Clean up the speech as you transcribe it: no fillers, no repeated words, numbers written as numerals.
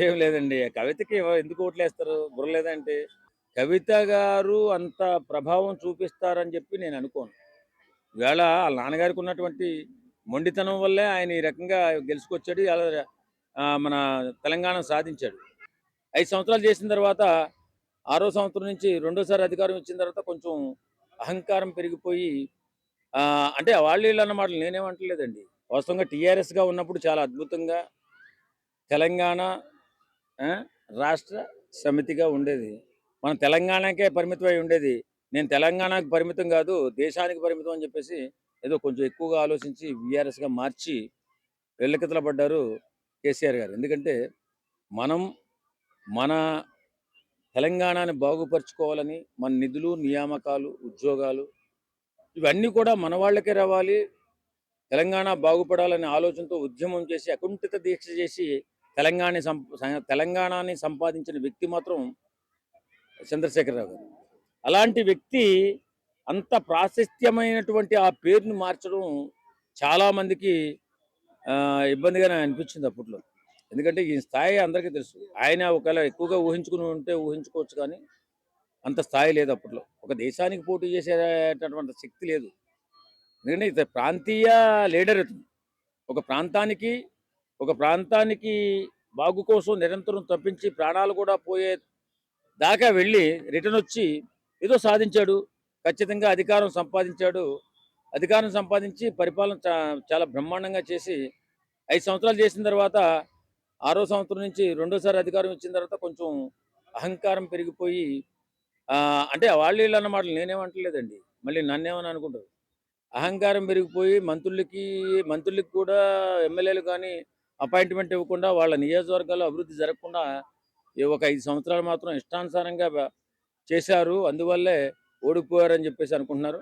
ఏం లేదండి. కవితకి ఎందుకు ఓట్లేస్తారు? బుర్ర లేదంటే, కవిత గారు అంత ప్రభావం చూపిస్తారని జెప్పి నేననుకోను. ఈవేళ ఆళ్ళ నాన్నగారికి ఉన్నటువంటి మొండితనం వల్లే ఆయన ఈ రకంగా గెలుచుకొచ్చాడు. మన తెలంగాణ సాధించాడు. 5 సంవత్సరాలు చేసిన తర్వాత, ఆరో సంవత్సరం నుంచి రెండోసారి అధికారం ఇచ్చిన తర్వాత కొంచెం అహంకారం పెరిగిపోయి అంటే వాళ్ళు వీళ్ళు అన్న మాటలు నేనేమంటలేదండి. వాస్తవంగా టీఆర్ఎస్‌గా ఉన్నప్పుడు చాలా అద్భుతంగా తెలంగాణ ఆ! రాష్ట్ర సమితిగా ఉండేది. మనం తెలంగాణకే పరిమితమై ఉండేది. నేను తెలంగాణకు పరిమితం గాదు, దేశానికి పరిమితం అని జెప్పేసి ఏదో కొంచెం ఎక్కువగా ఆలోచించి వీఆర్ఎస్‌గా మార్చి వెల్లకితల పడ్డారు కేసీఆర్ గారు. ఎందుకంటే మనం మన తెలంగాణని బాగుపరుచుకోవాలని మన నిధులు, నియామకాలు, ఉద్యోగాలు ఇవన్నీ కూడా మన వాళ్ళకే రావాలి. తెలంగాణ బాగుపడాలనే ఆలోచనతో ఉద్యమం చేసి, అకుంఠిత దీక్ష చేసి తెలంగాణని సంపాదించిన వ్యక్తి మాత్రం చంద్రశేఖరరావు గారు. అలాంటి వ్యక్తి అంత ప్రాశస్త్యమైనటువంటి ఆ పేరుని మార్చడం చాలా మందికి ఇబ్బందిగానే అనిపించింది అప్పట్లో. ఎందుకంటే ఈ స్థాయి అందరికీ తెలుసు. ఆయన ఒకవేళ ఎక్కువగా ఊహించుకుని ఉంటే ఊహించుకోవచ్చు కానీ, అంత స్థాయి లేదు అప్పట్లో. ఒక దేశానికి పోటీ చేసేటటువంటి శక్తి లేదు. ఎందుకంటే ప్రాంతీయ లీడర్ ఇతను. ఒక ప్రాంతానికి, ఒక ప్రాంతానికి బాగు కోసం నిరంతరం తప్పించి ప్రాణాలు కూడా పోయే దాకా వెళ్ళి రిటర్నొచ్చి ఏదో సాధించాడు. ఖచ్చితంగా అధికారం సంపాదించాడు. అధికారం సంపాదించి పరిపాలన చాలా బ్రహ్మాండంగా చేసి 5 సంవత్సరాలు చేసిన తర్వాత, ఆరో సంవత్సరం నుంచి రెండోసారి అధికారం ఇచ్చిన తర్వాత కొంచెం అహంకారం పెరిగిపోయి అంటే వాళ్ళు వీళ్ళు అన్న మాటలు నేనేమంటలేదండి. మళ్ళీ నన్నేమని అనుకుంటారు. అహంకారం పెరిగిపోయి మంత్రులకి కూడా ఎమ్మెల్యేలు కానీ అపాయింట్మెంట్ ఇవ్వకుండా వాళ్ళ నియోజకవర్గాల్లో అభివృద్ధి జరగకుండా ఒక 5 సంవత్సరాలు మాత్రం ఇష్టానుసారంగా చేశారు. అందువల్లే ఓడిపోయారని చెప్పేసి అనుకుంటున్నారు.